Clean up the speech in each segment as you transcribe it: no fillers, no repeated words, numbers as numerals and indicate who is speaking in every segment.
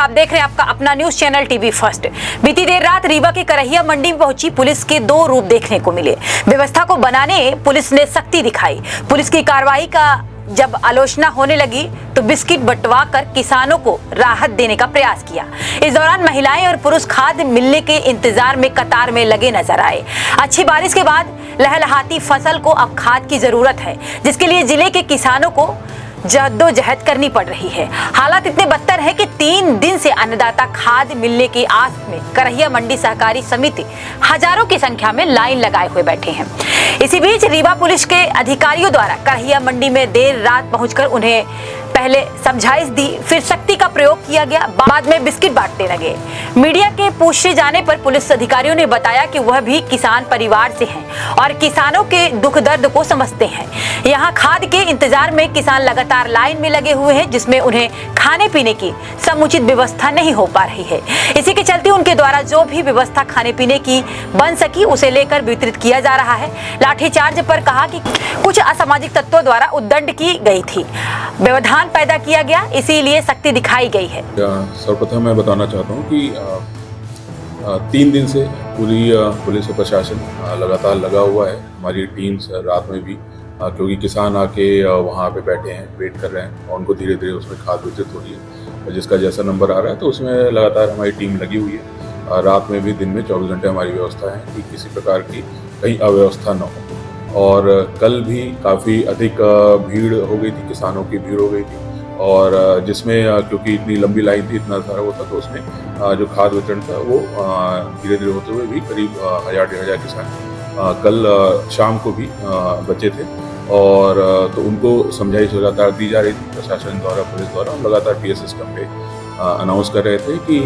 Speaker 1: आप देख रहे हैं आपका अपना न्यूज चैनल टीवी फर्स्ट। बीती देर रात रीवा के करहिया मंडी में पहुंची पुलिस के दो रूप देखने को मिले। व्यवस्था को बनाने पुलिस ने सख्ती दिखाई। पुलिस की कार्रवाई का जब आलोचना होने लगी तो बिस्किट बंटवा कर किसानों को राहत देने का प्रयास किया। इस दौरान महिलाएं और पुरुष खाद मिलने के इंतजार में कतार में लगे नजर आए। अच्छी बारिश के बाद लहलहाती फसल को अब खाद की जरूरत है, जिसके लिए जिले के किसानों को जद्दोजहद करनी पड़ रही है। हालात इतने बदतर है कि 3 दिन से अन्नदाता खाद मिलने की आस में करहिया मंडी सहकारी समिति हजारों की संख्या में लाइन लगाए हुए बैठे हैं। इसी बीच रीवा पुलिस के अधिकारियों द्वारा करहिया मंडी में देर रात पहुंचकर उन्हें पहले समझाइश दी, फिर शक्ति का प्रयोग किया गया, बाद में बिस्किट बांटने लगे। मीडिया के पूछे जाने पर पुलिस अधिकारियों ने बताया कि वह भी किसान परिवार से हैं और किसानों के दुख दर्द को समझते हैं। यहाँ खाद के इंतजार में किसान लगातार लाइन में लगे हुए हैं, जिसमें उन्हें खाने पीने की समुचित व्यवस्था नहीं हो पा रही है। इसी के चलते उनके द्वारा जो भी व्यवस्था खाने पीने की बन सकी उसे लेकर वितरित किया जा रहा है। लाठीचार्ज पर कहा कि कुछ असामाजिक तत्वों द्वारा उद्दंड की गई थी, व्यवधान पैदा किया गया, इसीलिए सख्ती दिखाई गई है।
Speaker 2: सर्वप्रथम मैं बताना चाहता हूँ कि 3 दिन से पूरी पुलिस और प्रशासन लगातार लगा हुआ है। हमारी टीम्स रात में भी, क्योंकि किसान आके वहाँ पे बैठे हैं, वेट कर रहे हैं और उनको धीरे धीरे उसमें खाद वितरित हो रही है और जिसका जैसा नंबर आ रहा है तो उसमें लगातार हमारी टीम लगी हुई है। रात में भी, दिन में 24 घंटे हमारी व्यवस्था है कि किसी प्रकार की कहीं अव्यवस्था न हो। और कल भी काफ़ी अधिक भीड़ हो गई थी, किसानों की भीड़ हो गई थी और जिसमें क्योंकि इतनी लंबी लाइन थी, इतना सारा होता, तो उसमें जो खाद वितरण था वो धीरे धीरे होते हुए भी करीब 1000-1500 किसान कल शाम को भी बचे थे और तो उनको समझाइश लगातार दी जा रही थी प्रशासन द्वारा, पुलिस द्वारा। हम लगातार पीएस सिस्टम पे अनाउंस कर रहे थे कि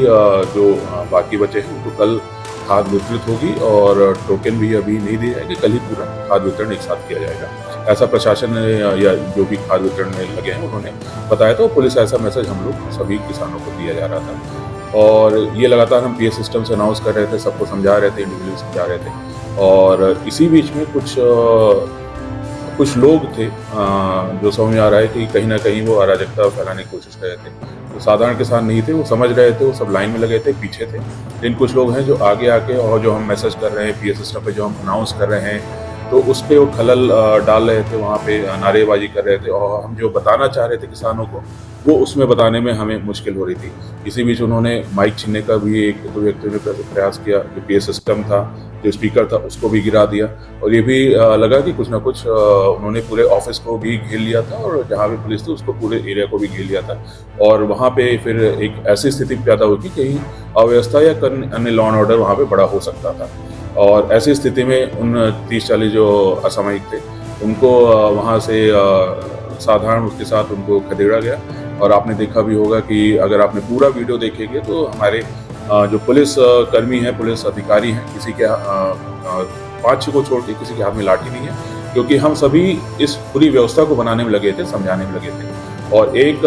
Speaker 2: जो बाकी बचे हैं उनको कल खाद वितरित होगी और टोकन भी अभी नहीं दिया है कि कल ही पूरा खाद वितरण एक साथ किया जाएगा। ऐसा प्रशासन ने या जो भी खाद वितरण में लगे हैं उन्होंने बताया, तो पुलिस ऐसा मैसेज हम लोग सभी किसानों को दिया जा रहा था और ये लगातार हम पीएस सिस्टम से अनाउंस कर रहे थे, सबको समझा रहे थे, इंडिविजुअली समझा रहे थे। और इसी बीच में कुछ लोग थे जो समझ में आ रहा है कि कहीं ना कहीं वो अराजकता फैलाने की कोशिश कर रहे थे। तो साधारण किसान नहीं थे, वो समझ रहे थे, वो सब लाइन में लगे थे, पीछे थे। लेकिन कुछ लोग हैं जो आगे आके और जो हम मैसेज कर रहे हैं पीएस सिस्टम पे, जो हम अनाउंस कर रहे हैं, तो उस पर वो खलल डाल रहे थे, वहाँ पे नारेबाजी कर रहे थे और हम जो बताना चाह रहे थे किसानों को वो उसमें बताने में हमें मुश्किल हो रही थी। इसी बीच उन्होंने माइक छीनने का भी एक दो व्यक्तियों ने प्रयास किया। जो पीएस सिस्टम था, जो स्पीकर था, उसको भी गिरा दिया और ये भी लगा कि कुछ ना कुछ उन्होंने पूरे ऑफिस को भी घेर लिया था और जहाँ भी पुलिस थी उसको पूरे एरिया को भी घेर लिया था और वहाँ पे फिर एक ऐसी स्थिति पैदा हुई कि कहीं अव्यवस्था या अन्य लॉ एंड ऑर्डर वहाँ पे बड़ा हो सकता था। और ऐसी स्थिति में उन 30-40 जो असामयिक थे उनको वहाँ से साधारण उसके साथ उनको खदेड़ा गया। और आपने देखा भी होगा कि अगर आपने पूरा वीडियो देखेंगे तो हमारे जो पुलिस कर्मी हैं, पुलिस अधिकारी हैं, किसी के 5-6 को छोड़ के किसी के हाथ में लाठी नहीं है, क्योंकि हम सभी इस पूरी व्यवस्था को बनाने में लगे थे, समझाने में लगे थे। और एक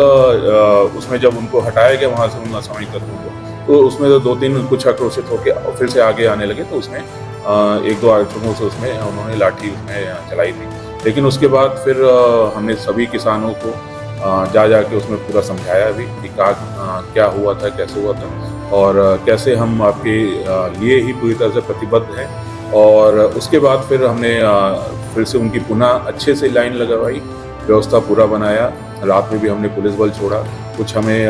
Speaker 2: उसमें जब उनको हटाया गया वहाँ से उन असामयिक तत्वों को, तो उसमें तो 2-3 कुछ आक्रोशित होकर फिर से आगे आने लगे, तो उसमें 1-2 आरोपों से उसमें उन्होंने लाठी उसमें चलाई थी। लेकिन उसके बाद फिर हमने सभी किसानों को जा के उसमें पूरा समझाया भी कि क्या हुआ था, कैसे हुआ था और कैसे हम आपके लिए ही पूरी तरह से प्रतिबद्ध हैं। और उसके बाद फिर हमने फिर से उनकी पुनः अच्छे से लाइन लगवाई, व्यवस्था पूरा बनाया। रात में भी हमने पुलिस बल छोड़ा। कुछ हमें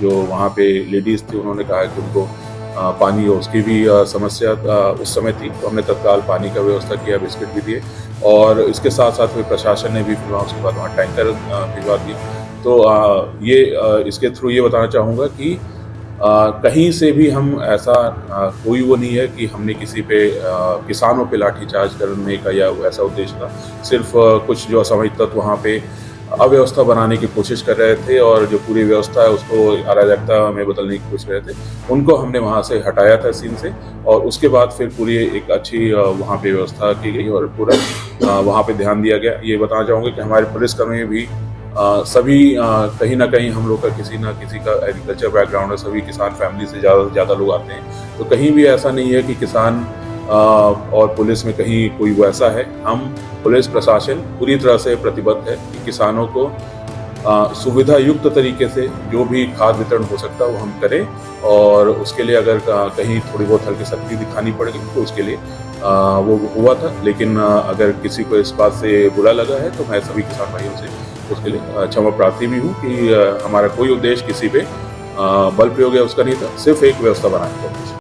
Speaker 2: जो वहाँ पे लेडीज़ थी उन्होंने कहा कि उनको पानी और उसकी भी समस्या उस समय थी, तो हमने तत्काल पानी का व्यवस्था किया, बिस्किट भी दिए और इसके साथ साथ फिर प्रशासन ने भी फिर उसके बाद वहाँ टैंकर भिजवा दिए। तो ये इसके थ्रू ये बताना चाहूँगा कि कहीं से भी हम ऐसा कोई वो नहीं है कि हमने किसी पे किसानों पे लाठीचार्ज करने का या ऐसा उद्देश्य था। सिर्फ कुछ जो असामयिक तत्व वहाँ पे अव्यवस्था बनाने की कोशिश कर रहे थे और जो पूरी व्यवस्था है उसको अराजकता में बदलने की कोशिश कर रहे थे, उनको हमने वहाँ से हटाया था सीन से। और उसके बाद फिर पूरी एक अच्छी वहाँ पे व्यवस्था की गई और पूरा वहाँ पे ध्यान दिया गया। ये बताना चाहूँगा कि हमारे पुलिसकर्मी भी सभी कहीं ना कहीं हम लोग का किसी ना किसी का एग्रीकल्चर बैकग्राउंड है, सभी किसान फैमिली से ज़्यादा से ज़्यादा लोग आते हैं। तो कहीं भी ऐसा नहीं है कि किसान और पुलिस में कहीं कोई वैसा है। हम पुलिस प्रशासन पूरी तरह से प्रतिबद्ध है कि किसानों को सुविधा युक्त तरीके से जो भी खाद वितरण हो सकता है वो हम करें, और उसके लिए अगर कहीं थोड़ी बहुत हल्की सख्ती दिखानी पड़ेगी तो उसके लिए वो हुआ था। लेकिन अगर किसी को इस बात से बुरा लगा है तो मैं सभी किसान भाइयों से उसके लिए क्षमा प्रार्थी भी हूँ कि हमारा कोई उद्देश्य किसी पे बल प्रयोग या उसका नहीं था, सिर्फ एक व्यवस्था बनाने का।